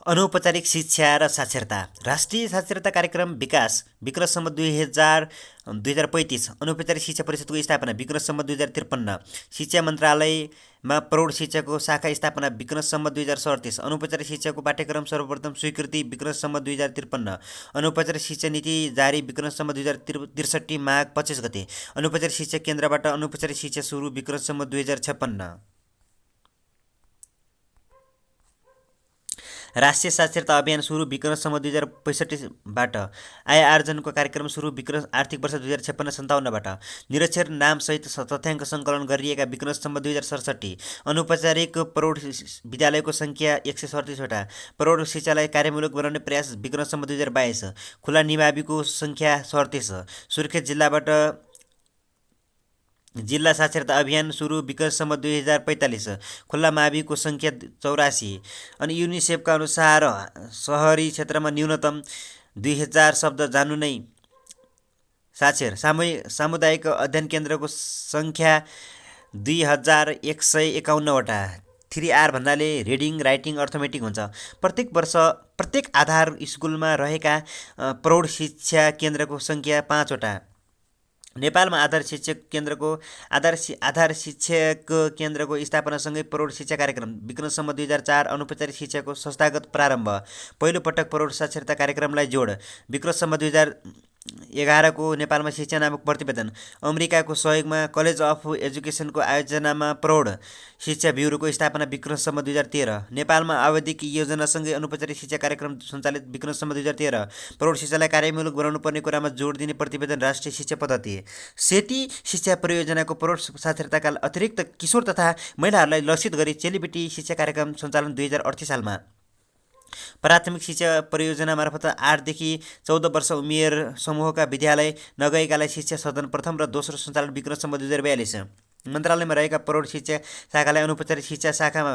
अनौपचारिक शिक्षा र साक्षरता राष्ट्रिय साक्षरता कार्यक्रम विकास विक्रमसम्म 2035 अनौपचारिक शिक्षा परिषदको स्थापना विक्रमसम्म 2053 शिक्षा मन्त्रालयमा प्रौढ शिक्षाको शाखा स्थापना विक्रमसम्म 2037 अनौपचारिक शिक्षाको पाठ्यक्रम सर्वप्रथम स्वीकृति विक्रमसम्म 2053 अनौपचारिक शिक्षा नीति जारी विक्रमसम्म 2063 माघ 25 गते अनौपचारिक शिक्षा केन्द्रबाट अनौपचारिक शिक्षा सुरु विक्रमसम्म 2056 राष्ट्रिय साक्षरता अभियान सुरु विक्रमसम्म 2065बाट आय आर्जनको कार्यक्रम सुरु विक्रम आर्थिक वर्ष 2056-57बाट निरक्षर नामसहित तथ्याङ्क सङ्कलन गरिएका विक्रमसम्म 2067 अनौपचारिक प्रौढ विद्यालयको सङ्ख्या 137वटा प्रौढ शिक्षालाई कार्यमूलक बनाउने प्रयास विक्रमसम्म 2022 खुला निमाविको सङ्ख्या 37 सुर्खेत जिल्लाबाट जिल्ला साक्षरता अभियान सुरु विक्रमसम्म 2045 खुल्ला माविको सङ्ख्या 84 अनि युनिसेफका अनुसार सहरी क्षेत्रमा न्यूनतम 2000 शब्द जान्नु नै साक्षर सामुदायिक अध्ययन केन्द्रको सङ्ख्या 2151वटा 3R भन्नाले रिडिङ राइटिङ अर्थमेटिक हुन्छ। प्रत्येक वर्ष प्रत्येक आधार स्कुलमा रहेका प्रौढ शिक्षा केन्द्रको सङ्ख्या 5वटा नेपालमा आधार शिक्षक केन्द्रको स्थापनासँगै प्रौढ शिक्षा कार्यक्रम विक्रमसम्म 2004 अनौपचारिक शिक्षाको संस्थागत प्रारम्भ पहिलो पटक प्रौढ साक्षरता कार्यक्रमलाई जोड विक्रमसम्म 2011को नेपालमा शिक्षा नामक प्रतिवेदन अमेरिकाको सहयोगमा कलेज अफ एजुकेसनको आयोजनामा प्रौढ शिक्षा ब्युरोको स्थापना विक्रमसम्म 2013 नेपालमा आवधिक योजनासँगै अनौपचारिक शिक्षा कार्यक्रम सञ्चालित विक्रमसम्म 2013 प्रौढ शिक्षालाई कार्यमूलक बनाउनु पर्ने कुरामा जोड दिने प्रतिवेदन राष्ट्रिय शिक्षा पद्धति सेती शिक्षा परियोजनाको प्रौढ साक्षरताका अतिरिक्त किशोर तथा महिलाहरूलाई लक्षित गरी चेलीबेटी शिक्षा कार्यक्रम सञ्चालन 2038 सालमा प्राथमिक शिक्षा परियोजना मार्फत 8 देखि 14 वर्ष उमेर समूहका विद्यालय नगएकालाई शिक्षा सदन प्रथम र दोस्रो सञ्चालन विक्रमसम्म 2042 मन्त्रालयमा रहेका प्रौढ शिक्षा शाखालाई अनौपचारिक शिक्षा शाखामा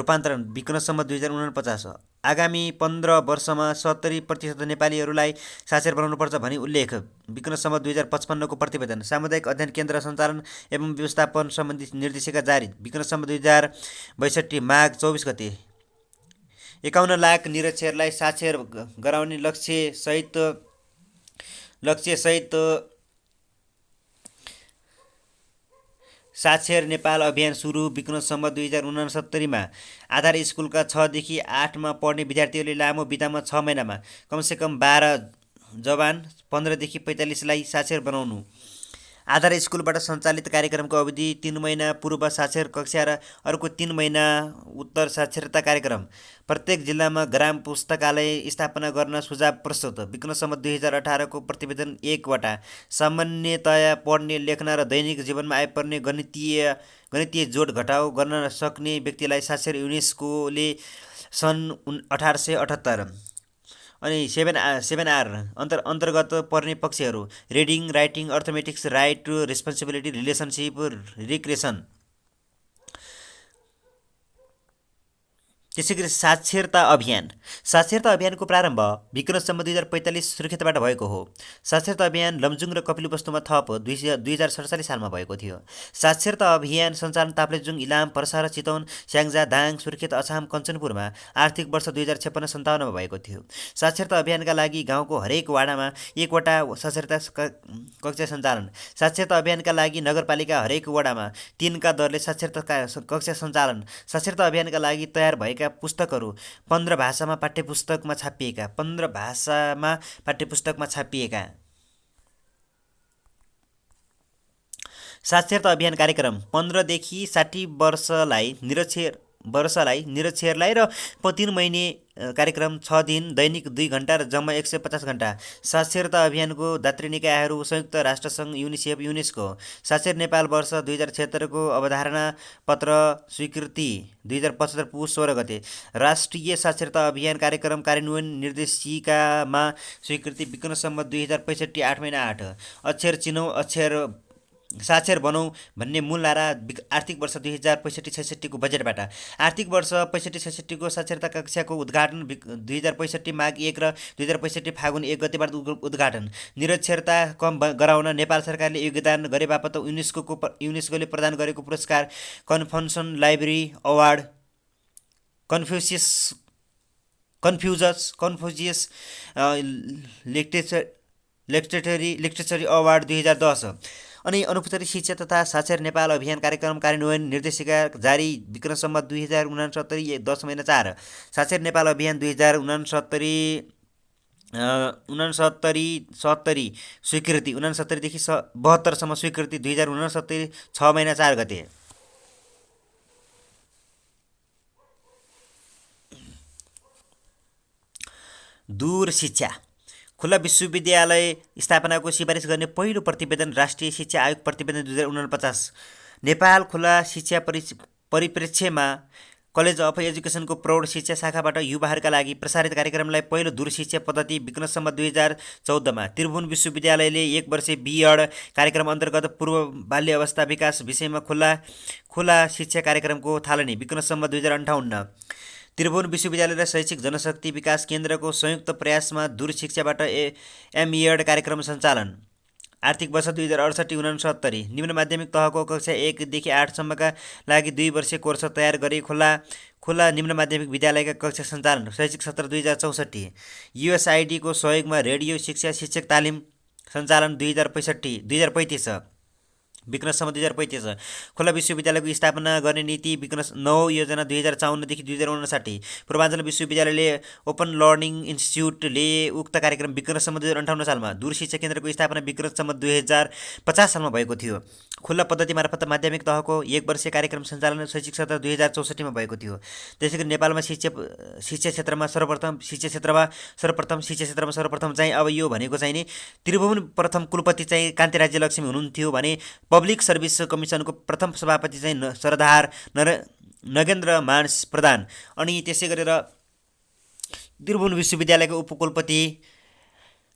रूपान्तरण विक्रमसम्म 2049 आगामी 15 वर्षमा 70% नेपालीहरूलाई साक्षर बनाउनुपर्छ भनी उल्लेख विक्रमसम्म 2055को प्रतिवेदन सामुदायिक अध्ययन केन्द्र सञ्चालन एवं व्यवस्थापन सम्बन्धी निर्देशिका जारी विक्रमसम्म 2062 माघ 24 गते 51 लाख निरक्षरलाई साक्षर गराउने लक्ष्यसहित साक्षर नेपाल अभियान सुरु विक्रमसम्म 2069मा आधार स्कुलका 6 देखि 8मा पढ्ने विद्यार्थीहरूले लामो बिदामा 6 महिनामा कमसेकम 12 जवान 15 देखि 45लाई साक्षर बनाउनु आधार स्कुलबाट सञ्चालित कार्यक्रमको अवधि 3 महिना पूर्व साक्षर कक्षा र अर्को 3 महिना उत्तर साक्षरता कार्यक्रम प्रत्येक जिल्लामा ग्राम पुस्तकालय स्थापना गर्न सुझाव प्रस्तुत विक्रमसम्म 2018को प्रतिवेदन 1 वटा सामान्यतया पढ्ने लेख्न र दैनिक जीवनमा आइपर्ने गणितीय जोड घटाउ गर्न सक्ने व्यक्तिलाई साक्षर युनेस्कोले सन् 1878 अनि 7R अन्तर्गत पर्ने पक्षहरू reading writing arithmetics right responsibility relationship recreation त्यसैगरी साक्षरता अभियानको प्रारम्भ विक्रमसम्म 2045 सुर्खेतबाट भएको हो। साक्षरता अभियान लमजुङ र कपिलवस्तुमा थप 2047 सालमा भएको थियो। साक्षरता अभियान सञ्चालन ताप्लेजुङ इलाम पर्सा र चितवन स्याङ्जा दाङ सुर्खेत अछाम कञ्चनपुरमा आर्थिक वर्ष 2056-57मा भएको थियो। साक्षरता अभियानका लागि गाउँको हरेक वाडामा एकवटा साक्षरता कक्षा सञ्चालन साक्षरता अभियानका लागि नगरपालिका हरेक वडामा 3 का दरले साक्षरता कक्षा सञ्चालन साक्षरता अभियानका लागि तयार भएका पुस्तकहरू 15 भाषामा पाठ्यपुस्तकमा छापिएका साक्षरता अभियान कार्यक्रम 15 देखि 60 वर्षलाई निरक्षरलाई र 3 महिने कार्यक्रम 6 दिन दैनिक 2 घण्टा र जम्मा 150 घण्टा साक्षरता अभियानको दात्री निकायहरू संयुक्त राष्ट्रसङ्घ युनिसेफ युनेस्को साक्षर नेपाल वर्ष 2076को अवधारणा पत्र स्वीकृति 2075 पुस 16 गते राष्ट्रिय साक्षरता अभियान कार्यक्रम कार्यान्वयन निर्देशिकामा स्वीकृति विक्रमसम्म 2065 8 महिना 8 अक्षर चिनौँ अक्षर साक्षर बनौँ भन्ने मूल नारा आर्थिक वर्ष 2065-66 को बजेटबाट आर्थिक वर्ष 65-66 को साक्षरता कक्षाको उद्घाटन 2065 माघ 1 र 2065 फागुन 1 गतेबाट उद्घाटन निरक्षरता कम गराउन नेपाल सरकारले योगदान गरेबापत युनेस्कोले प्रदान गरेको पुरस्कार कन्फेसन लाइब्रेरी अवार्ड कन्फ्युसियस कन्फ्युजियस लिटरेचरी अवार्ड 2010। अनि अनौपचारिक शिक्षा तथा साक्षर नेपाल अभियान कार्यक्रम कार्यान्वयन निर्देशिका जारी विक्रम सम्वत 2069 10 महिना 4। साक्षर नेपाल अभियान 2069 69 स्वीकृति 69देखि 72सम्म स्वीकृति 2069 6 महिना 4 गते। दूर शिक्षा खुला विश्वविद्यालय स्थापनाको सिफारिस गर्ने पहिलो प्रतिवेदन राष्ट्रिय शिक्षा आयोग प्रतिवेदन 2049। नेपाल खुला शिक्षा परिप्रेक्ष्यमा कलेज अफ एजुकेसनको प्रौढ शिक्षा शाखाबाट युवाहरूका लागि प्रसारित कार्यक्रमलाई पहिलो दूर शिक्षा पद्धति विक्रम सम्वत 2014मा त्रिभुवन विश्वविद्यालयले 1 वर्षे बिएड कार्यक्रम अन्तर्गत पूर्व बाल्य अवस्था विकास विषयमा खुला शिक्षा कार्यक्रमको थालनी विक्रम सम्वत 2058। त्रिभुवन विश्वविद्यालय र शैक्षिक जनशक्ति विकास केन्द्रको संयुक्त प्रयासमा दूर शिक्षाबाट एमएड कार्यक्रम सञ्चालन। आर्थिक वर्ष 2068-69 निम्न माध्यमिक तहको कक्षा 1 देखि 8 सम्मका लागि 2 वर्षीय कोर्स तयार गरी खुला निम्न माध्यमिक विद्यालयका कक्षा सञ्चालन। शैक्षिक सत्र 2064। युएसआइडीको सहयोगमा रेडियो शिक्षा शिक्षक तालिम सञ्चालन 2035 विक्रम सम्वत 2035। खुला विश्वविद्यालयको स्थापना गर्ने नीति विक्रम 9 योजना 2054देखि 2059। पूर्वाञ्चल विश्वविद्यालयले ओपन लर्निङ इन्स्टिच्युटले उक्त कार्यक्रम विक्रम सम्वत 2058 सालमा दूर शिक्षा केन्द्रको स्थापना विक्रम सम्वत 2050 सालमा भएको थियो। खुल्ला पद्धति मार्फत माध्यमिक तहको 1 वर्षीय कार्यक्रम सञ्चालन शैक्षिक सत्र 2064मा भएको थियो। त्यसैगरी नेपालमा शिक्षा क्षेत्रमा सर्वप्रथम चाहिँ अब यो भनेको चाहिँ नि त्रिभुवन प्रथम कुलपति चाहिँ कान्ति राज्य लक्ष्मी हुनुहुन्थ्यो भने पब्लिक सर्भिस कमिसनको प्रथम सभापति चाहिँ सरदार नगेन्द्र मानस प्रधान। अनि त्यसै गरेर त्रिभुवन विश्वविद्यालयको उपकुलपति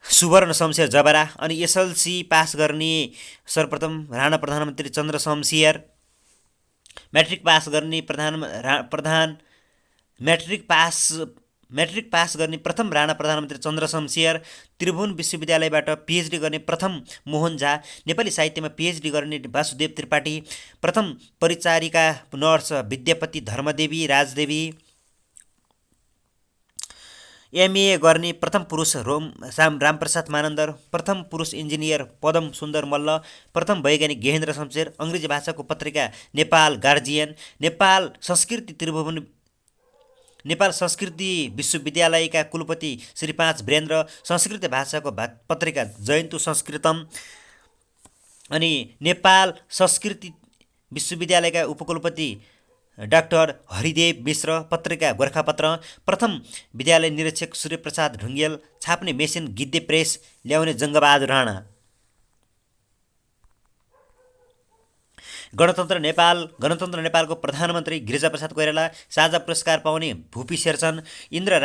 सुवर्ण शमशेर जबरा। अनि एसएलसी पास गर्ने सर्वप्रथम राणा प्रधानमन्त्री चन्द्र शमशेर। म्याट्रिक पास गर्ने प्रथम राणा प्रधानमन्त्री चन्द्र शमशेर। त्रिभुवन विश्वविद्यालयबाट पिएचडी गर्ने प्रथम मोहन झा। नेपाली साहित्यमा पिएचडी गर्ने वासुदेव त्रिपाठी। प्रथम परिचारिका नर्स विद्यापति धर्मदेवी राजदेवी। एमए गर्ने प्रथम पुरुष रामप्रसाद मानन्दर। प्रथम पुरुष इन्जिनियर पदम सुन्दर मल्ल। प्रथम वैज्ञानिक गेहेन्द्र शमशेर। अङ्ग्रेजी भाषाको पत्रिका नेपाल गार्जियन। नेपाल संस्कृति विश्वविद्यालयका कुलपति श्री 5 वीरेन्द्र। संस्कृत भाषाको पत्रिका जयन्तु संस्कृतम। अनि नेपाल संस्कृति विश्वविद्यालयका उपकुलपति डाक्टर हरिदेव मिश्र। पत्रिका गोर्खापत्र। प्रथम विद्यालय निरीक्षक सूर्यप्रसाद ढुङ्गेल। छाप्ने मेसिन गिद्धे प्रेस ल्याउने जङ्गबहादुर राणा। गणतन्त्र नेपालको प्रधानमन्त्री गिरिजाप्रसाद कोइराला। साझा पुरस्कार पाउने भूपी शेरचन। इन्द्र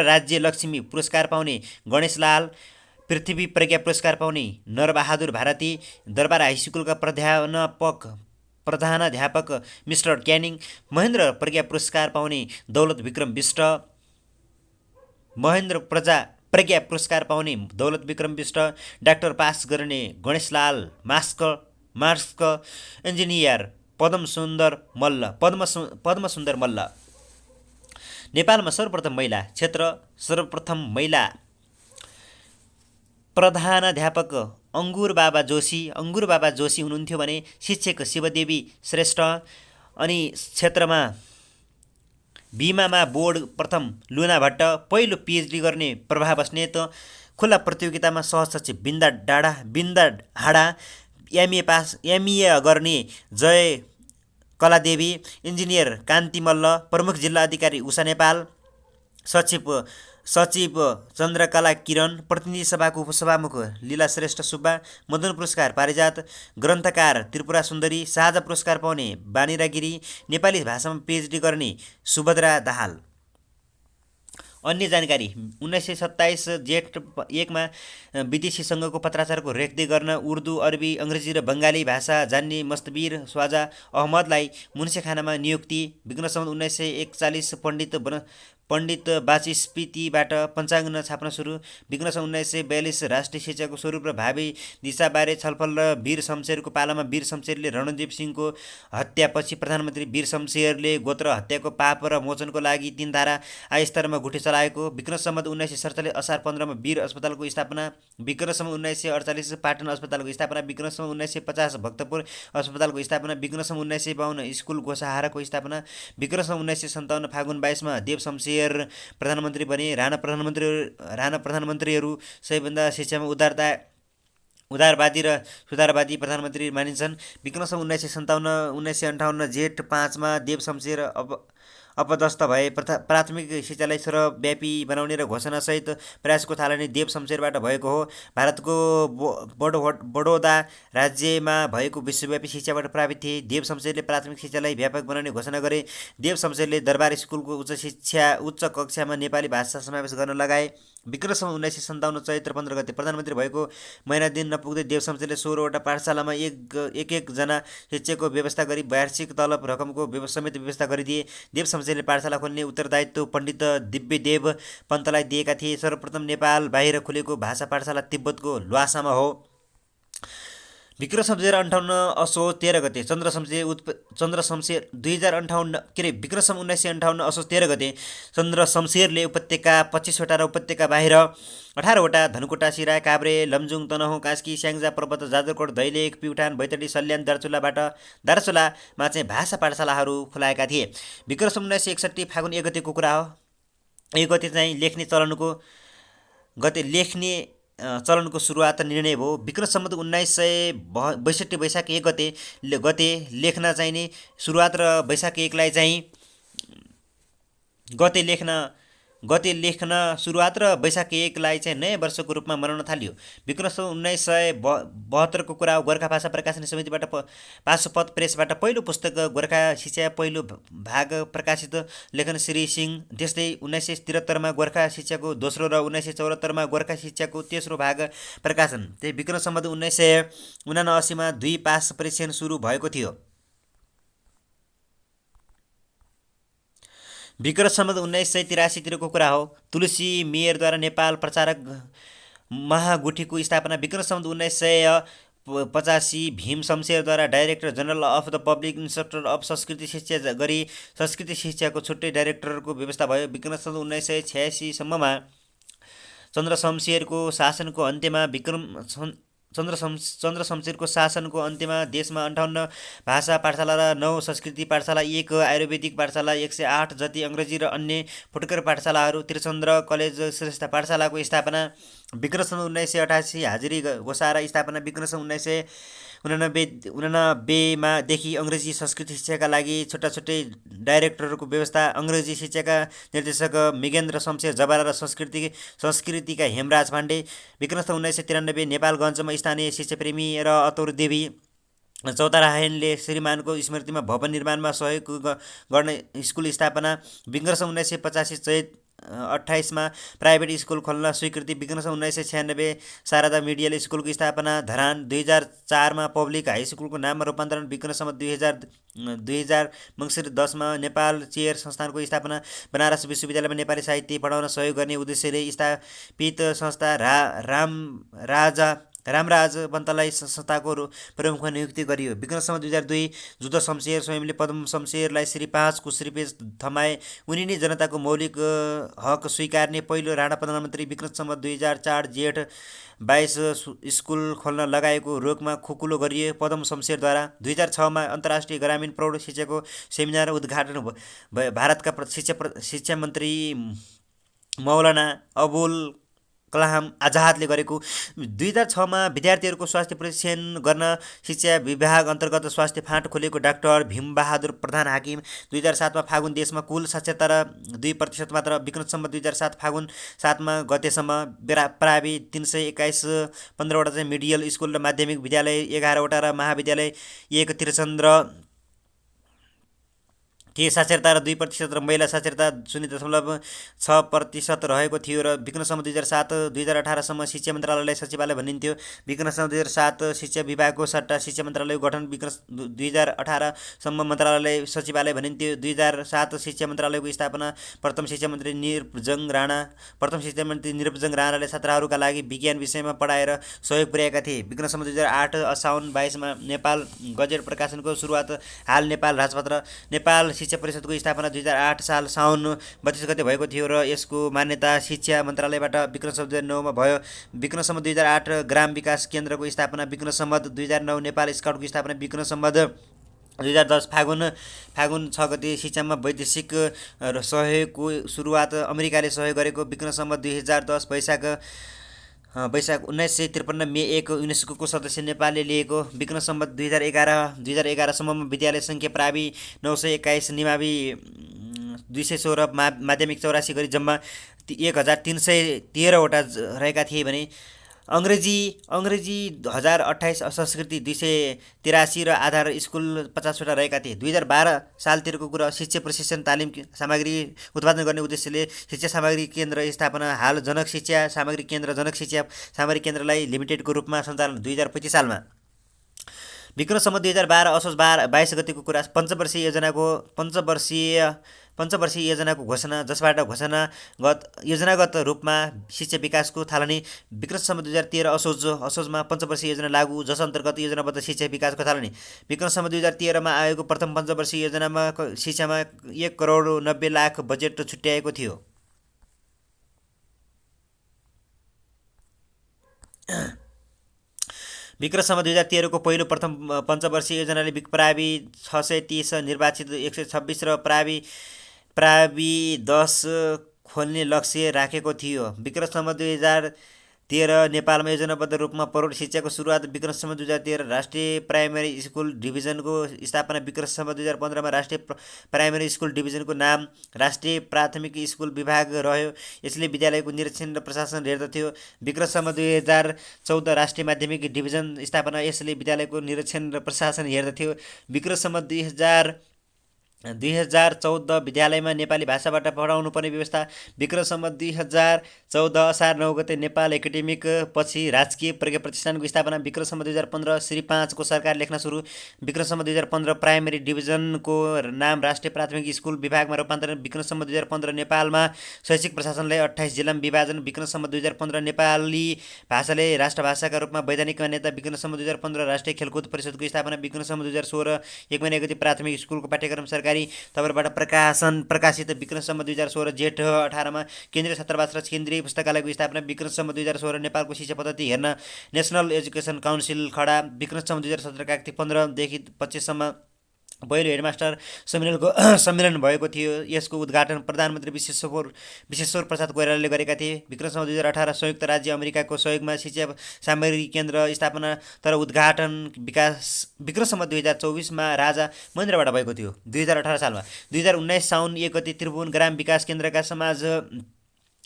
राज्य लक्ष्मी पुरस्कार पाउने गणेशलाल। पृथ्वी प्रज्ञा पुरस्कार पाउने नरबहादुर भारती। दरबार हाइस्कुलका प्रधानाध्यापक मिस्टर क्यानिङ। महेन्द्र प्रज्ञा पुरस्कार पाउने दौलत विक्रम विष्ट। प्रज्ञा पुरस्कार पाउने दौलत विक्रम विष्ट। डाक्टर पास गर्ने गणेशलाल मार्क्स इन्जिनियर पद्मसुन्दर मल्ल। नेपालमा सर्वप्रथम महिला प्रधानाध्यापक अङ्गुर बाबा जोशी हुनुहुन्थ्यो भने शिक्षक शिवदेवी श्रेष्ठ। अनि क्षेत्रमा बिमामा बोर्ड प्रथम लुना भट्ट। पहिलो पिएचडी गर्ने प्रभा बस्नेत। खुला प्रतियोगितामा सहसचिव बिन्दा हाडा। एमए गर्ने जय कलादेवी। इन्जिनियर कान्ति मल्ल। प्रमुख जिल्ला अधिकारी उषा नेपाल। सचिव चन्द्रकला किरण। प्रतिनिधि सभाको उपसभामुख लीला श्रेष्ठ सुब्बा। मदन पुरस्कार पारिजात। ग्रन्थकार त्रिपुरा सुन्दरी। साझा पुरस्कार पाउने बानिरा गिरी। नेपाली भाषामा पिएचडी गर्ने सुभद्रा दाहाल। अन्य जानकारी 1927 जेठ 1मा विदेशी सङ्घको पत्राचारको रेखदेख गर्न उर्दू अरबी अङ्ग्रेजी र बङ्गाली भाषा जान्ने मस्तबीर ख्वाजा अहमदलाई मुन्सेखानामा नियुक्ति। विक्रम सम्वत 1941 पण्डित पण्डित वाचस्पतिबाट पञ्चाङ्ग छाप्न सुरु। विक्रम सन् 1942 राष्ट्रिय शिक्षाको स्वरूप र भावी दिशाबारे छलफल र वीर शमशेरको पालामा वीर शमशेरले रणदीप सिंहको हत्यापछि प्रधानमन्त्री वीर शमशेरले गोत्र हत्याको पाप र मोचनको लागि 3 धारा आयस्तरमा गुठी चलाएको। विक्रम सम्वत 1947 असार 15 मा वीर अस्पतालको स्थापना। विक्रम सम्वत 1948 पाटन अस्पतालको स्थापना। विक्रम सम्वत 1950 भक्तपुर अस्पतालको स्थापना। विक्रम सम्वत 1952 स्कुल गोसाहाराको स्थापना। विक्रम सम्वत 1957 फागुन 22 मा देव शमशेर प्रधानमन्त्री बने। राणा प्रधानमन्त्रीहरू सबैभन्दा शिक्षामा उदारवादी र सुधारवादी प्रधानमन्त्री मानिन्छन्। विक्रम सम्वत 1957 1958 जेठ 5 मा देव शमशेर अपदस्थ भए। प्राथमिक शिक्षालाई सर्वव्यापी बनाउने र घोषणासहित प्रयासको थालनी देव शमशेरबाट भएको हो। भारतको बडोदा राज्यमा भएको विश्वव्यापी शिक्षाबाट प्रभावित थिए। देव शमशेरले प्राथमिक शिक्षालाई व्यापक बनाउने घोषणा गरे। देव शमशेरले दरबार स्कुलको उच्च कक्षामा नेपाली भाषा समावेश गर्न लगाए। विक्रम सम्वत 1957 चैत्र 15 गते प्रधानमन्त्री भएको महिना दिन नपुग्दै देव शमशेरले 16 वटा पाठशालामा एक जना शिक्षकको व्यवस्था गरी वार्षिक तलब रकमको समेत व्यवस्था गरिदिए। देव शमशेरले पाठशाला खोल्ने उत्तरदायित्व पण्डित दिव्यदेव पन्तलाई दिएका थिए। सर्वप्रथम नेपाल बाहिर खुलेको भाषा पाठशाला तिब्बतको ल्वासामा हो। विक्रम शमशेर 58 असोज 13 गते चन्द्र शमशेर 1958 असोज 13 गते चन्द्र शमशेरले उपत्यका 25 वटा र उपत्यका बाहिर 18 वटा धनकुटा सिराय काभ्रे लमजुङ तनहुँ कास्की स्याङ्जा पर्वत जाजरकोट दैलेख प्युठान बैतडी सल्यान दार्चुलामा चाहिँ भाषा पाठशालाहरू खुलाएका थिए। विक्रम सम्वत 1961 फागुन 1 गतेको कुरा हो। 1 गते चाहिँ लेख्ने चलनको सुरुवात निर्णय भयो। विक्रम सम्वत 1962 वैशाख 1 गते लेख्न चाहिने सुरुवात र वैशाख 1 लाई चाहिँ गते लेख्न सुरुवात र वैशाख 1 लाई चाहिँ नयाँ वर्षको रूपमा मनाउन थालियो। विक्रम सम्वत 1972 को कुरा हो। गोर्खा भाषा प्रकाशन समितिबाट पाशुपत प्रेसबाट पहिलो पुस्तक गोर्खा शिक्षा पहिलो भाग प्रकाशित लेखन श्री सिंह। त्यस्तै 1973 मा गोर्खा शिक्षाको दोस्रो र 1974 मा गोर्खा शिक्षाको तेस्रो भाग प्रकाशन। त्यही विक्रम सम्वत 1979 मा 2 पास परीक्षण सुरु भएको थियो। विक्रम सम्वत 1983 तिरको कुरा हो। तुलसी मेयरद्वारा नेपाल प्रचारक महागुठीको स्थापना। विक्रम सम्वत 1985 भीम शमशेरद्वारा director general of the public instructor अफ संस्कृति शिक्षा गरी संस्कृति शिक्षाको छुट्टै डाइरेक्टरको व्यवस्था भयो। विक्रम सम्वत 1986 सम्ममा चन्द्र शमशेरको शासनको अन्त्यमा देशमा 58 भाषा पाठशाला र 9 संस्कृति पाठशाला, 1 आयुर्वेदिक पाठशाला, 108 जति अङ्ग्रेजी र अन्य फुटकर पाठशालाहरू, त्रिचन्द्र कलेज श्रेष्ठ पाठशालाको स्थापना। विक्रम सम्वत 1988 हाजिरी गोसाहारा स्थापना। विक्रम सम्वत 1989 मा देखि अङ्ग्रेजी संस्कृति शिक्षाका लागि छुट्टै डाइरेक्टरहरूको व्यवस्था। अङ्ग्रेजी शिक्षाका निर्देशक मृगेन्द्र शमशेर जबारा र संस्कृतिका हेमराज पाण्डे। विक्रम सम्वत 1993 नेपालगञ्जमा स्थानीय शिक्षाप्रेमी र अतौर देवी चौतारायनले श्रीमानको स्मृतिमा भवन निर्माणमा सहयोग गर्ने स्कुल स्थापना। विक्रम सम्वत 1985 चैत 28 मा प्राइभेट स्कुल खोल्न स्वीकृति। विक्रम सम्वत 1996 शारदा मिडियल स्कुलको स्थापना। धरान 2004 मा पब्लिक हाई स्कुलको नाममा रूपान्तरण। विक्रम सम्वत 2000 मङ्सिर 10 मा नेपाल चेयर संस्थानको स्थापना। बनारस विश्वविद्यालयमा नेपाली साहित्य पढाउन सहयोग गर्ने उद्देश्यले स्थापित संस्था। रामराज पन्तलाई संस्थाको प्रमुखमा नियुक्ति गरियो। विक्रम सम्वत 2002 जुद्ध शमशेर स्वयंले पद्म शमशेरलाई श्री 5 को श्रीपेज थमाए। उनी नै जनताको मौलिक हक स्वीकार्ने पहिलो राणा प्रधानमन्त्री। विक्रम सम्वत 2004 जेठ 22 स्कुल खोल्न लगाएको रोकमा खुकुलो गरियो पद्म शमशेरद्वारा। 2006 मा अन्तर्राष्ट्रिय ग्रामीण प्रौढ शिक्षाको सेमिनार उद्घाटन भारतका शिक्षा मन्त्री मौलाना अबुल कलाम आजादले गरेको। 2006 मा विद्यार्थीहरूको स्वास्थ्य परीक्षण गर्न शिक्षा विभाग अन्तर्गत स्वास्थ्य फाँट खोलेको डाक्टर भीमबहादुर प्रधान हाकिम। 2007 मा फागुन देशमा कुल साक्षरता 2% मात्र। विक्रम सम्वत 2007 फागुन 7 मा गतेसम्म प्रावि 321 15 वटा चाहिँ मिडियल स्कुल र माध्यमिक विद्यालय 11 वटा र महाविद्यालय 1 त्रिचन्द्र थिए। साक्षरता र 2% र महिला साक्षरता 0.6% रहेको थियो र विक्रमसम्म 2007-2018सम्म शिक्षा मन्त्रालयलाई सचिवालय भनिन्थ्यो। विक्रमसम्म 2007 शिक्षा विभागको सट्टा शिक्षा मन्त्रालयको गठन। विक्रम 2018सम्म मन्त्रालयलाई सचिवालय भनिन्थ्यो। 2007 शिक्षा मन्त्रालयको स्थापना। प्रथम शिक्षा मन्त्री निरपजङ राणाले छात्राहरूका लागि विज्ञान विषयमा पढाएर सहयोग पुर्याएका थिए। विक्रमसम्म 2008 असाउन 22मा नेपाल गजेट प्रकाशनको सुरुवात। हाल नेपाल राजपत्र। नेपाल शिक्षा परिषदको स्थापना 2008 साल साउन 32 गते भएको थियो र यसको मान्यता शिक्षा मन्त्रालयबाट विक्रमसम्म 2009मा भयो। विक्रमसम्म 2008 ग्राम विकास केन्द्रको स्थापना। विक्रमसम्म 2009 नेपाल स्काउटको स्थापना। विक्रमसम्म 2010 फागुन 6 गते शिक्षामा वैदेशिक सहयोगको सुरुवात। अमेरिकाले सहयोग गरेको। विक्रमसम्म 2010 वैशाख 1953 मे 1 युनेस्को सदस्य नेपालले लिएको। विक्रमसम्म 2011सम्ममा विद्यालय सङ्ख्या प्रावि 921, निमावि 216, माध्यमिक 84 गरी जम्मा 1313वटा रहेका थिए भने अङ्ग्रेजी 1028, संस्कृति 283 र आधार स्कुल 50वटा रहेका थिए। 2012 सालतिरको कुरा। शिक्षा प्रशिक्षण तालिम सामग्री उत्पादन गर्ने उद्देश्यले शिक्षा सामग्री केन्द्र स्थापना। हाल जनक शिक्षा सामग्री सामग्री केन्द्रलाई लिमिटेडको रूपमा सञ्चालन। 2025 सालमा विक्रमसम्म 2012 असोज 22 गतेको कुरा। पञ्चवर्षीय योजनाको घोषणा, जसबाट योजनागत रूपमा शिक्षा विकासको थालनी। विक्रमसम्म 2013 असोजमा पञ्चवर्षीय योजना लागू, जस अन्तर्गत योजनाबद्ध शिक्षा विकासको थालनी। विक्रमसम्म 2013मा आएको प्रथम पञ्चवर्षीय योजनामा शिक्षामा 1,90,00,000 बजेट छुट्याएको थियो। विक्रमसम्म 2013 को पहिलो प्रथम पञ्चवर्षीय योजनाले प्रावि 630, निर्वाचित 126 र प्रावि 10 खोल्ने लक्ष्य राखेको थियो। विक्रमसम्म 2013 नेपालमा योजनाबद्ध रूपमा प्रौढ शिक्षाको सुरुवात। विक्रमसम्म 2013 राष्ट्रिय प्राइमेरी स्कुल डिभिजनको स्थापना। विक्रमसम्म 2015मा राष्ट्रिय प्राइमेरी स्कुल डिभिजनको नाम राष्ट्रिय प्राथमिक स्कुल विभाग रह्यो। यसले विद्यालयको निरीक्षण र प्रशासन हेर्दथ्यो। विक्रमसम्म 2014 राष्ट्रिय माध्यमिक डिभिजन स्थापना। यसले विद्यालयको निरीक्षण र प्रशासन हेर्दथ्यो। विक्रमसम्म 2014 विद्यालयमा नेपाली भाषाबाट पढाउनु पर्ने व्यवस्था। विक्रमसम्म 2014 असार 9 गते नेपाल एकाडेमिक पछि राजकीय प्रज्ञा प्रतिष्ठानको स्थापना। विक्रमसम्म 2015 श्री 5 को सरकार लेख्न सुरु। विक्रमसम्म 2015 प्राइमेरी डिभिजनको नाम राष्ट्रिय प्राथमिक स्कुल विभागमा रूपान्तरण। विक्रमसम्म 2015 नेपालमा शैक्षिक प्रशासनलाई 28 जिल्लामा विभाजन। विक्रमसम्म 2015 नेपाली भाषाले राष्ट्रभाषाका रूपमा वैधानिक मान्यता। विक्रमसम्म 2015 राष्ट्रिय खेलकुद परिषदको स्थापना। विक्रमसम्म 2016 1 महिना गति प्राथमिक स्कुलको पाठ्यक्रम सरकारी तर्फबाट प्रकाशित। विक्रमसम्म 2016 जेठ 18मा केन्द्रीय छात्रावास र केन्द्रीय पुस्तकालयको स्थापना। विक्रमसम्म 2016 नेपालको शिक्षा पद्धति हेर्न नेसनल एजुकेसन काउन्सिल खडा। विक्रमसम्म 2017 कार्तिक 15 देखि 25 सम्म पहिलो हेडमास्टर सम्मेलन भएको थियो। यसको उद्घाटन प्रधानमन्त्री विश्वेश्वर प्रसाद कोइरालाले गरेका थिए। विक्रमसम्म 2018 संयुक्त राज्य अमेरिकाको सहयोगमा शिक्षा सामग्री केन्द्र स्थापना, तर उद्घाटन विक्रमसम्म 2024मा राजा महेन्द्रबाट भएको थियो। 2018 सालमा 2019 साउन 1 गते त्रिभुवन ग्राम विकास केन्द्रका समाज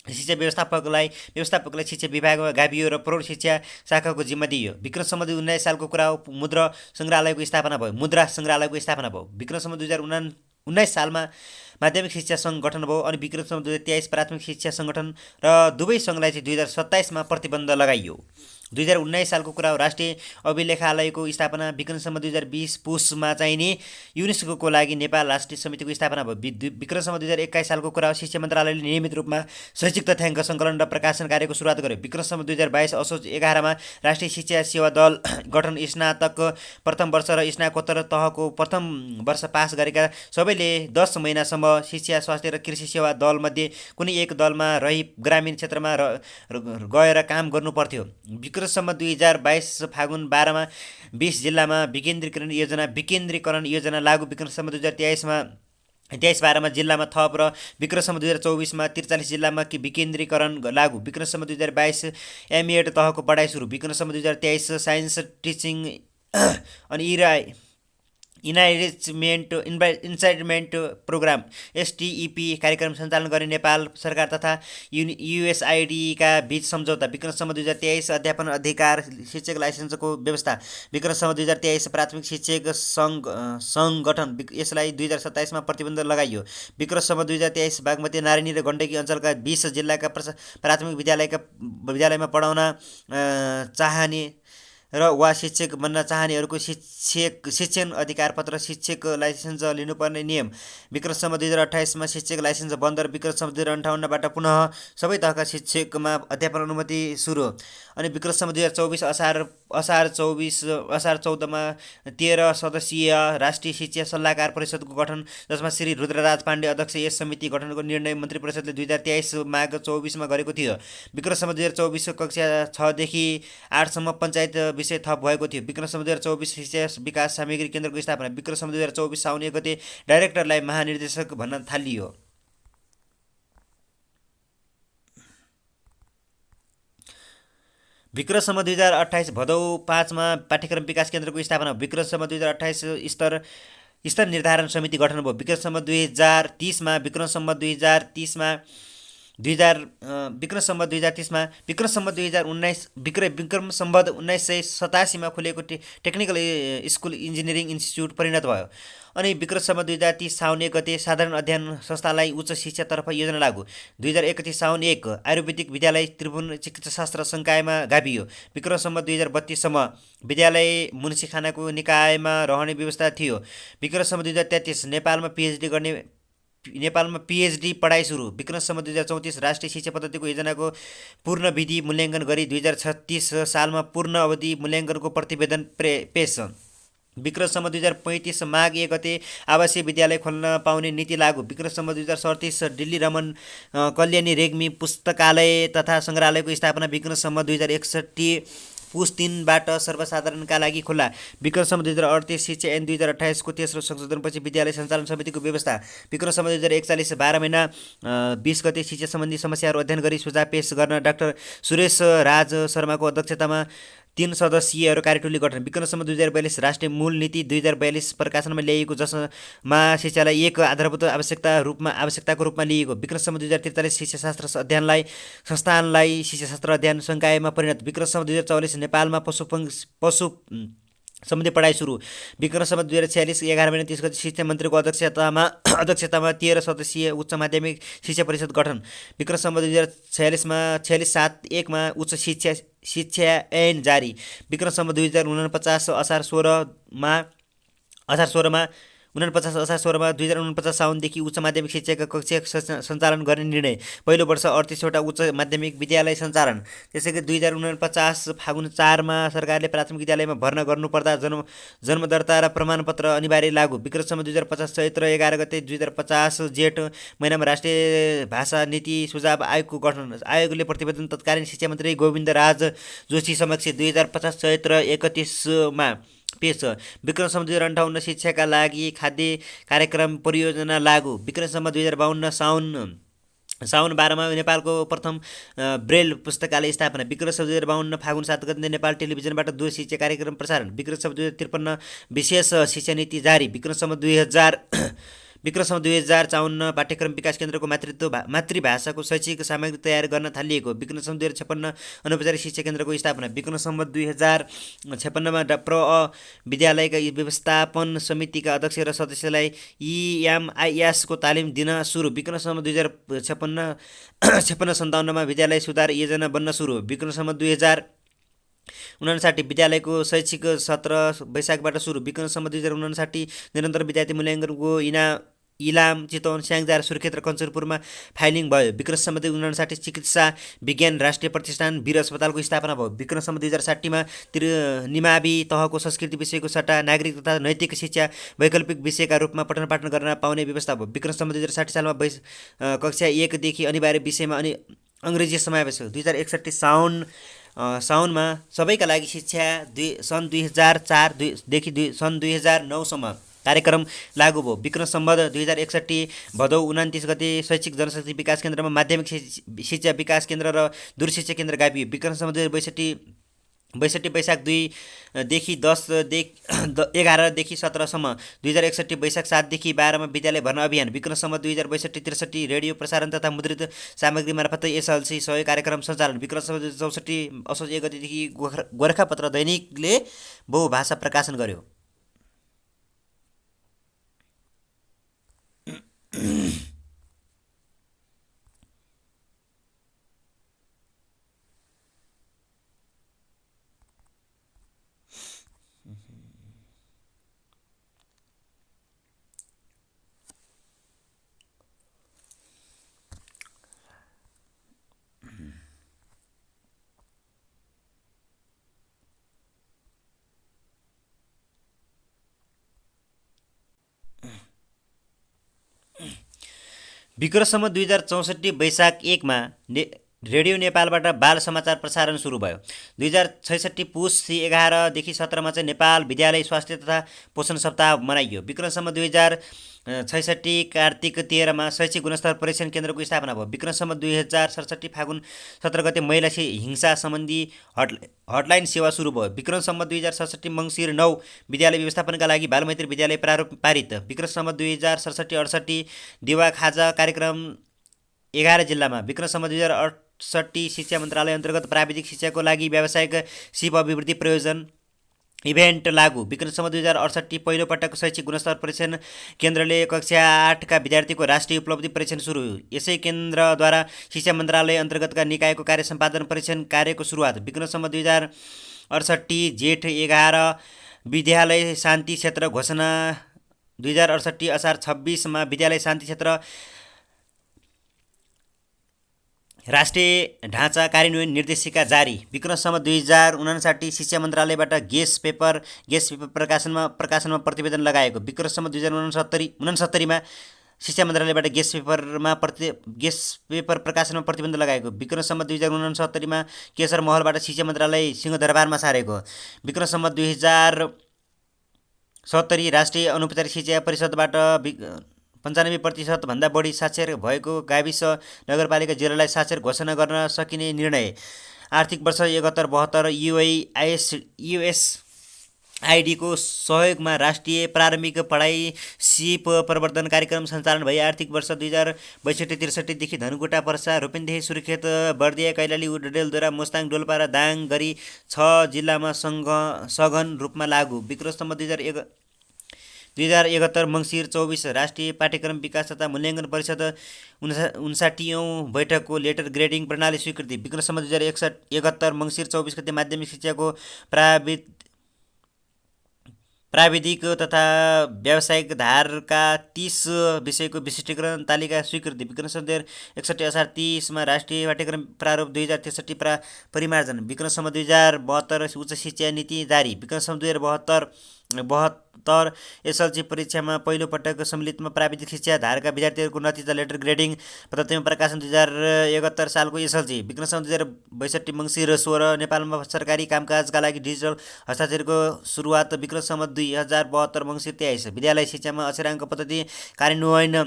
शिक्षा व्यवस्थापकलाई शिक्षा विभागमा गाभियो र प्रौढ शिक्षा शाखाको जिम्मा दिइयो। विक्रमसम्म 2019 सालको कुरा हो। मुद्रा सङ्ग्रहालयको स्थापना भयो। विक्रमसम्म 2019 सालमा माध्यमिक शिक्षा सङ्घ गठन भयो अनि विक्रमसम्म 2023 प्राथमिक शिक्षा सङ्गठन र दुवै सङ्घलाई चाहिँ 2027मा प्रतिबन्ध लगाइयो। 2019 सालको कुरा हो। राष्ट्रिय अभिलेखालयको स्थापना। विक्रमसम्म 2020 पुसमा चाहिने युनेस्को लागि नेपाल राष्ट्रिय समितिको स्थापना भयो। विक्रमसम्म 2021 सालको कुरा हो। शिक्षा मन्त्रालयले नियमित रूपमा शैक्षिक तथ्याङ्क सङ्कलन र प्रकाशन कार्यको सुरुवात गर्यो। विक्रमसम्म 2022 असोज 11मा राष्ट्रिय शिक्षा सेवा दल गठन। स्नातक प्रथम वर्ष र स्नाकोत्तर तहको प्रथम वर्ष पास गरेका सबैले 10 महिनासम्म शिक्षा, स्वास्थ्य र कृषि सेवा दलमध्ये कुनै एक दलमा रही ग्रामीण क्षेत्रमा गएर काम गर्नु पर्थ्यो। विक्रमसम्म 2022 फागुन 12मा 20 जिल्लामा विकेन्द्रीकरण योजना लागू। विक्रमसम्म 2023-12मा जिल्लामा थप र विक्रमसम्म 2024मा 43 जिल्लामा विकेन्द्रीकरण लागू। विक्रमसम्म 2022 एमएड तहको पढाइ सुरु। विक्रमसम्म 2023 साइन्स टिचिङ अनि इन्साइटमेन्ट प्रोग्राम एसटिइपी कार्यक्रम सञ्चालन गर्ने नेपाल सरकार तथा युएसआइडीका बीच सम्झौता। विक्रमसम्म 2023 अध्यापन अधिकार शिक्षक लाइसेन्सको व्यवस्था। विक्रमसम्म 2023 प्राथमिक शिक्षक सङ्गठन यसलाई 2027 प्रतिबन्ध लगाइयो। विक्रमसम्म 2023 बागमती नारायणी र गण्डकी अञ्चलका 20 जिल्लाका प्राथमिक विद्यालयमा पढाउन चाहने र वा शिक्षक बन्न चाहनेहरूको शिक्षण अधिकार पत्र शिक्षक लाइसेन्स लिनुपर्ने नियम। विक्रमसम्म 2028 शिक्षक लाइसेन्स बन्द र विक्रमसम्म 2058 पुनः सबै तहका शिक्षकमा अध्यापन अनुमति सुरु। अनि विक्रमसम्म 2024 असार 14 13 सदस्यीय राष्ट्रिय शिक्षा सल्लाहकार परिषदको गठन, जसमा श्री रुद्रराज पाण्डे अध्यक्ष। यस समिति गठनको निर्णय मन्त्री परिषदले 2023 माघ 24 गरेको थियो। विक्रमसम्म 2024 कक्षा 6 देखि 8 सम्म पञ्चायत विषय थप भएको थियो। विक्रमसम्म 2024 शिक्षा विकास सामग्री केन्द्रको स्थापना। विक्रमसम्म 2024 साउन 1 गते डाइरेक्टरलाई महानिर्देशक भन्न थालियो। विक्रमसम्म 2028 भदौ 5 पाठ्यक्रम विकास केन्द्रको स्थापना। विक्रमसम्म 2028 स्तर निर्धारण समिति गठन भयो। विक्रमसम्म 2030 विक्रमसम्म 2030 विक्रम सम्वत 1987 खुलेको टेक्निकल स्कुल इन्जिनियरिङ इन्स्टिच्युट परिणत भयो। अनि विक्रमसम्म 2030 साउन 1 गते साधारण अध्ययन संस्थालाई उच्च शिक्षातर्फ योजना लागू। 2031 साउन 1 आयुर्वेदिक विद्यालय त्रिभुवन चिकित्साशास्त्र संकायमा गाभियो। विक्रमसम्म 2032 विद्यालय मुन्सीखानाको निकायमा रहने व्यवस्था थियो। विक्रमसम्म 2033 नेपालमा पिएचडी पढाइ सुरु। विक्रमसम्म 2034 राष्ट्रिय शिक्षा पद्धतिको योजनाको पूर्ण विधि मूल्याङ्कन गरी 2036 सालमा पूर्ण अवधि मूल्याङ्कनको प्रतिवेदन पेश। विक्रमसम्म 2035 माघ 1 गते आवासीय विद्यालय खोल्न पाउने नीति लागू। विक्रमसम्म 2037 दिल्ली रमन कल्याणी रेग्मी पुस्तकालय तथा सङ्ग्रहालयको स्थापना। विक्रमसम्म 2061 पुस 3बाट सर्वसाधारणका लागि खुल्ला। विक्रमसम्म 2038 शिक्षा ऐन 2028 को तेस्रो संशोधनपछि विद्यालय सञ्चालन समितिको व्यवस्था। विक्रमसम्म 2041 12 महिना 20 गते शिक्षा सम्बन्धी समस्याहरू अध्ययन गरी सुझाव पेश गर्न डाक्टर सुरेश राज शर्माको अध्यक्षतामा 3 सदस्यीय कार्यटोली गठन। विक्रमसम्म 2042 राष्ट्रिय मूल नीति 2042 प्रकाशनमा ल्याइएको, जसमा शिक्षालाई एक आधारभूत आवश्यकताको रूपमा लिइएको। विक्रमसम्म 2043 शिक्षाशास्त्र संस्थानलाई शिक्षाशास्त्र अध्ययन संकायमा परिणत। विक्रमसम्म 2044 नेपालमा पशु सम्बन्धी पढाइ सुरु। विक्रमसम्म 2046 11 महिना 30 गते शिक्षा मन्त्रीको अध्यक्षतामा 13 सदस्यीय उच्च माध्यमिक शिक्षा परिषद गठन। विक्रमसम्म 2046 7 1 उच्च शिक्षा ऐन जारी। विक्रमसम्म 2049 असार 2049 साउनदेखि उच्च माध्यमिक शिक्षाका कक्षा सञ्चालन गर्ने निर्णय। पहिलो वर्ष 38वटा उच्च माध्यमिक विद्यालय सञ्चालन। त्यसैगरी 2049 फागुन 4 सरकारले प्राथमिक विद्यालयमा भर्ना गर्नुपर्दा जन्मदर्ता र प्रमाणपत्र अनिवार्य लागू। विक्रमसम्म 2050 चैत्र 11 गते 2050 जेठ महिनामा राष्ट्रिय भाषा नीति सुझाव आयोगको गठन। आयोगले प्रतिवेदन तत्कालीन शिक्षा मन्त्री गोविन्द राज जोशी समक्ष 2050 चैत्र 31 पेश। विक्रमसम्म 2058 शिक्षाका लागि खाद्य कार्यक्रम परियोजना लागू। विक्रमसम्म 2052 साउन 12 नेपालको प्रथम ब्रेल पुस्तकालय स्थापना। विक्रमसम्म 2052 फागुन 7 गते नेपाल टेलिभिजनबाट दूर शिक्षा कार्यक्रम प्रसारण। विक्रमसम्म 2053 विशेष शिक्षा नीति जारी। विक्रमसम्म 2054 पाठ्यक्रम विकास केन्द्रको मातृभाषाको शैक्षिक सामग्री तयार गर्न थालिएको। विक्रमसम्म 2056 अनौपचारिक शिक्षा केन्द्रको स्थापना। विक्रमसम्म 2056 विद्यालयका व्यवस्थापन समितिका अध्यक्ष र सदस्यलाई EMIS को तालिम दिन सुरु। विक्रमसम्म 2056-57 विद्यालय सुधार योजना बन्न सुरु। विक्रमसम्म 2059 विद्यालयको शैक्षिक सत्र वैशाखबाट सुरु। विक्रमसम्म 2059 निरन्तर विद्यार्थी मूल्याङ्कनको इलाम चितवन, स्याङ्जा, सुर्खेत र कञ्चनपुरमा फाइलिङ भयो। विक्रमसम्म 2059 चिकित्सा विज्ञान राष्ट्रिय प्रतिष्ठान वीर अस्पतालको स्थापना भयो। विक्रमसम्म 2060 निमावि तहको संस्कृति विषयको सट्टा नागरिक तथा नैतिक शिक्षा वैकल्पिक विषयका रूपमा पठन पाठन गर्न पाउने व्यवस्था भयो। विक्रमसम्म 2060 सालमा कक्षा 1 देखि अनिवार्य विषयमा अनि अङ्ग्रेजी समावेश हो। 2061 साउनमा सबैका लागि शिक्षा सन् 2004 देखि सन् 2009 कार्यक्रम लागू भयो। विक्रमसम्म 2061 भदौ 29 गते शैक्षिक जनशक्ति विकास केन्द्रमा माध्यमिक शिक्षा विकास केन्द्र र दूरशिक्षा केन्द्र गाभियो। विक्रमसम्म 2062 62 वैशाख 2 देखि 11 देखि 17सम्म, 2061 वैशाख 7 देखि 12मा विद्यालय भर्ना अभियान, विक्रम सम्वत 2062-63 रेडियो प्रसारण तथा मुद्रित सामग्री मार्फत एसएलसी सहयोग कार्यक्रम सञ्चालन, विक्रम सम्वत 2064 असोज 1 गतेदेखि गोरखापत्र दैनिकले बहुभाषा प्रकाशन गर्यो। विक्रम सम्वत 2064 वैशाख 1मा रेडियो नेपालबाट बाल समाचार प्रसारण सुरु भयो। 2066 पुस 11देखि 17मा चाहिँ नेपाल विद्यालय स्वास्थ्य तथा पोषण सप्ताह मनाइयो। विक्रम सम्वत 2066 कार्तिक 13मा शैक्षिक गुणस्तर परीक्षण केन्द्रको स्थापना भयो। विक्रम सम्वत 2067 फागुन 17 गते महिला हिंसा सम्बन्धी हटलाइन सेवा सुरु भयो। विक्रम सम्वत 2067 मङ्सिर 9 विद्यालय व्यवस्थापनका लागि बालमैत्री विद्यालय प्रारूप पारित। विक्रम सम्वत 2067-68 दिवा खाजा कार्यक्रम 11 जिल्लामा। विक्रम सम्वत 2068 शिक्षा मन्त्रालय अन्तर्गत प्राविधिक शिक्षाको लागि व्यावसायिक सिप अभिवृद्धि प्रयोजन इभेन्ट लागू। विक्रम सम्वत 2068 पहिलो पटक शैक्षिक गुणस्तर परीक्षण केन्द्रले कक्षा 8का विद्यार्थीको राष्ट्रिय उपलब्धि परीक्षण सुरु। यसै केन्द्रद्वारा शिक्षा मन्त्रालय अन्तर्गतका निकायको कार्य सम्पादन परीक्षण कार्यको सुरुवात। विक्रम सम्वत 2068 जेठ 11 विद्यालय शान्ति क्षेत्र घोषणा। 2068 असार 26मा विद्यालय शान्ति क्षेत्र राष्ट्रिय ढाँचा कार्यान्वयन निर्देशिका जारी। विक्रम सम्वत 2059 शिक्षा मन्त्रालयबाट गेस पेपर प्रकाशनमा प्रतिवेदन लगाएको। विक्रम सम्वत 2069मा शिक्षा मन्त्रालयबाट गेस पेपर प्रकाशनमा प्रतिबन्ध लगाएको। विक्रम सम्वत 2069मा केशर महलबाट शिक्षा मन्त्रालय सिंहदरबारमा सारेको। विक्रम सम्वत 2070 राष्ट्रिय अनौपचारिक शिक्षा परिषदबाट 95% भन्दा बढी साक्षर भएको गाविस नगरपालिका जिल्लालाई साक्षर घोषणा गर्न सकिने निर्णय। आर्थिक वर्ष 71-72 युएसआइडीको सहयोगमा राष्ट्रिय प्रारम्भिक पढाइ सिप प्रवर्धन कार्यक्रम सञ्चालन भई आर्थिक वर्ष 2062-63 देखि धनकुटा पर्सा रूपन्देही सुर्खेत बर्दिया कैलाली डडेलधुरा मोस्ताङ डोल्पा र दाङ गरी 6 जिल्लामा सघन रूपमा लागू। विक्रम सम्वत 2071 मङ्सिर 24 राष्ट्रिय पाठ्यक्रम विकास तथा मूल्याङ्कन परिषद 59औं बैठकको लेटर ग्रेडिङ प्रणाली स्वीकृति। विक्रम सम्वत 2071 मङ्सिर 24 गते माध्यमिक शिक्षाको प्राविधिक तथा व्यावसायिक धारका 30 विषयको विशिष्टीकरण तालिका स्वीकृति। विक्रम सम्वत 2061 असार 30मा राष्ट्रिय पाठ्यक्रम प्रारूप 2063 परिमार्जन। विक्रम सम्वत 2072 उच्च शिक्षा नीति जारी। विक्रम सम्वत 2072 एसएलसी परीक्षामा पहिलो पटक सम्मिलितमा प्राविधिक शिक्षा धारका विद्यार्थीहरूको नतिजा लेटर ग्रेडिङ पद्धतिमा प्रकाशन। 2071 सालको एसएलसी। विक्रम सम्वत 2062 मङ्सिर 16 नेपालमा सरकारी कामकाजका लागि डिजिटल हस्ताक्षरको सुरुवात। विक्रम सम्वत 2072 मङ्सिर 23 विद्यालय शिक्षामा अक्षराङ्क पद्धति कार्यान्वयन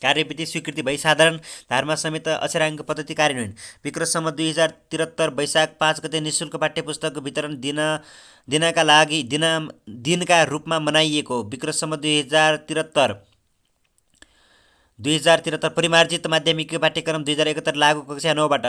कार्यविधि स्वीकृति भई साधारण धारमा समेत अक्षराङ्क पद्धति कार्यान्वयन। विक्रम सम्वत 2073 वैशाख 5 गते निःशुल्क पाठ्यपुस्तक वितरण दिनका रूपमा मनाइएको। विक्रम सम्वत 2073 परिमार्जित माध्यमिक पाठ्यक्रम 2071 लागू कक्षा 9बाट।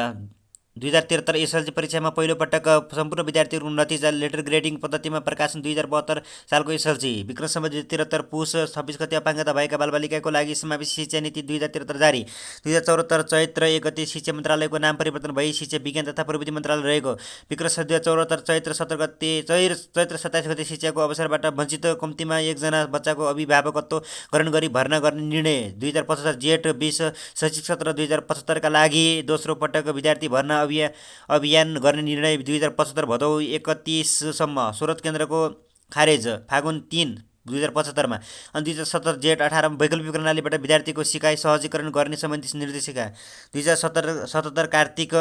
2073 एसएलसी परीक्षामा पहिलो पटक सम्पूर्ण विद्यार्थीहरूको नतिजा लेटर ग्रेडिङ पद्धतिमा प्रकाशन। 2072 सालको एसएलसी। विक्रम सम्वत 2073 पुस 26 गते अपाङ्गता भएका बालबालिकाको लागि समावेशी शिक्षा नीति 2073 जारी। 2074 चैत्र 1 गते शिक्षा मन्त्रालयको नाम परिवर्तन भई शिक्षा विज्ञान तथा प्रविधि मन्त्रालय रहेको। विक्रम सम्वत 2074 चैत्र 27 गते शिक्षाको अवसरबाट वञ्चित कम्तीमा 1 जना बच्चाको अभिभावकत्व ग्रहण गरी भर्ना गर्ने निर्णय। 2075 जेठ 20 शैक्षिक सत्र 2075 का लागि दोस्रो पटक विद्यार्थी भर्ना अभियान गर्ने निर्णय। 2075 भदौ 31 सम्म स्रोत केन्द्रको खारेज। फागुन 3 2075 अनि 2070 जेठ 18 वैकल्पिक प्रणालीबाट विद्यार्थीको सिकाइ सहजीकरण गर्ने सम्बन्धी निर्देशिका। 2077 कार्तिक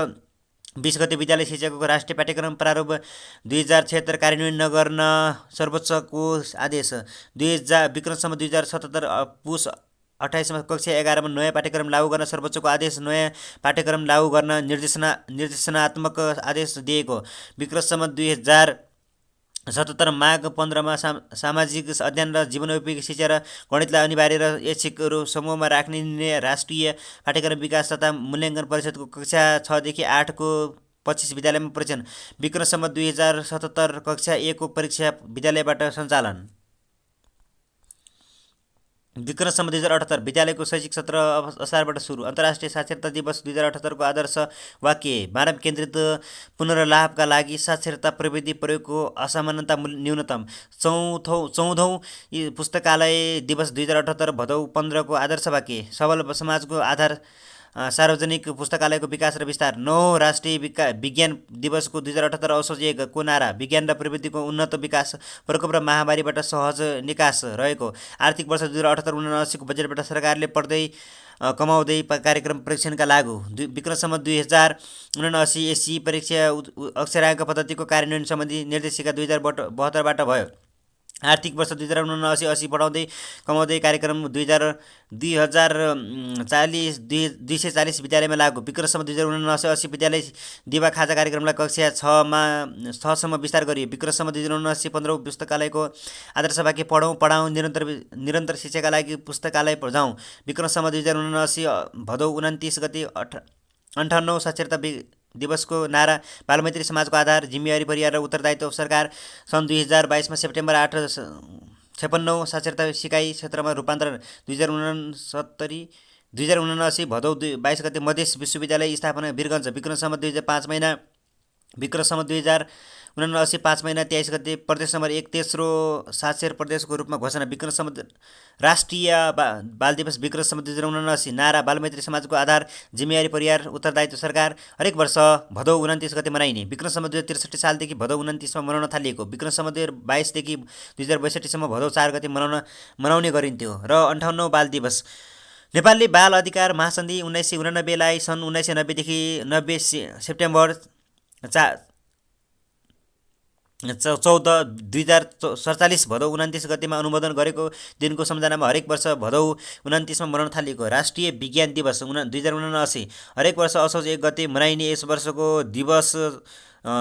20 गते विद्यालय शिक्षाको राष्ट्रिय पाठ्यक्रम प्रारूप 2076 कार्यान्वयन नगर्न सर्वोच्चको आदेश। विक्रम सम्वत 2077 पुस 2028मा कक्षा 11मा नयाँ पाठ्यक्रम लागू गर्न सर्वोच्चको आदेश, नयाँ पाठ्यक्रम लागू गर्न निर्देशनात्मक आदेश दिएको। विक्रमसम्म 2077 माघ 15मा सामाजिक अध्ययन र जीवनोपयोगी शिक्षा र गणितलाई अनिवार्य र ऐच्छिकहरू समूहमा राख्ने निर्णय। राष्ट्रिय पाठ्यक्रम विकास तथा मूल्याङ्कन परिषदको कक्षा 6 देखि 8 को 25 विद्यालयमा परीक्षण। विक्रमसम्म 2077 कक्षा 1 को परीक्षा विद्यालयबाट सञ्चालन। विक्रमसम्म 2078 विद्यालयको शैक्षिक सत्र असारबाट सुरु। अन्तर्राष्ट्रिय साक्षरता दिवस 2078 को आदर्श वाक्य, मानव केन्द्रित पुनर्लाभका लागि साक्षरता प्रविधि प्रयोगको असमानता न्यूनतम। 14औं पुस्तकालय दिवस 2078 भदौ 15 को आदर्श वाक्य, सबल समाजको आधार सार्वजनिक पुस्तकालयको विकास र विस्तार। 9औं राष्ट्रिय विज्ञान दिवसको 2078 असोज 1 को नारा, विज्ञान र प्रविधिको उन्नत विकास, प्रकोप र महामारीबाट सहज निकास रहेको। आर्थिक वर्ष 2078-79 को बजेटबाट सरकारले पढ्दै कमाउँदै कार्यक्रम परीक्षणका लागू। विक्रमसम्म 2079 एससी परीक्षा अक्षराङ्क पद्धतिको कार्यान्वयन सम्बन्धी निर्देशिका 2072बाट भयो। आर्थिक वर्ष 2079-80 पढाउँदै कमाउँदै कार्यक्रम 240 विद्यालयमा लागू। विक्रमसम्म 2079-80 विद्यालय दिवा खाजा कार्यक्रमलाई कक्षा 6सम्म विस्तार गरियो। विक्रमसम्म 2079 15औं पुस्तकालयको आदर्श वाक्य, पढौँ निरन्तर शिक्षाका लागि पुस्तकालय जाउँ। विक्रमसम्म 2079 भदौ 29 गते 58औं साक्षरता दिवसको नारा, बालमैत्री समाजको आधार, जिम्मेवारी परिवार र उत्तरदायित्व सरकार। सन् 2022मा सेप्टेम्बर 8 56औं साक्षरता सिकाइ क्षेत्रमा रूपान्तरण। 2079 भदौ 22 गते मधेस विश्वविद्यालय स्थापना वीरगञ्ज। विक्रमसम्म 2005 महिना 5 महिना 23 गते प्रदेश नम्बर 1 तेस्रो साक्षर प्रदेशको रूपमा घोषणा। विक्रमसम्म राष्ट्रिय बाल दिवस। विक्रमसम्म 2079 नारा, बालमैत्री समाजको आधार, जिम्मेवारी परिवार, उत्तरदायित्व सरकार। हरेक वर्ष भदौ 29 गते मनाइने। विक्रमसम्म 2063 सालदेखि भदौ 29मा मनाउन थालिएको। विक्रमसम्म 2022 देखि 2062 सम्म भदौ 4 गते मनाउने गरिन्थ्यो। र 58औं बाल दिवस। नेपालले बाल अधिकार महासन्धि 1989 लाई सन् 1990 देखि 90 सेप्टेम्बर 2047 भदौ 29 गतेमा अनुमोदन गरेको दिनको सम्झनामा हरेक वर्ष भदौ 29मा मनाउन थालिएको। राष्ट्रिय विज्ञान दिवस 2079 हरेक वर्ष असोज 1 गते मनाइने। यस वर्षको दिवस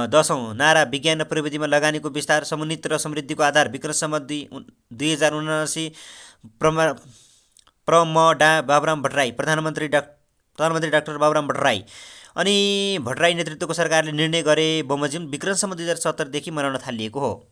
10औं नारा, विज्ञान र प्रविधिमा लगानीको विस्तार, समुन्नति र समृद्धिको आधार। विक्रमसम्म 2079 डा बाबुराम भट्टराई, प्रधानमन्त्री डाक्टर बाबुराम भट्टराई अनि भट्टराई नेतृत्वको सरकारले निर्णय गरे बमोजिम विक्रमसम्म 2070 देखि मनाउन थालिएको हो।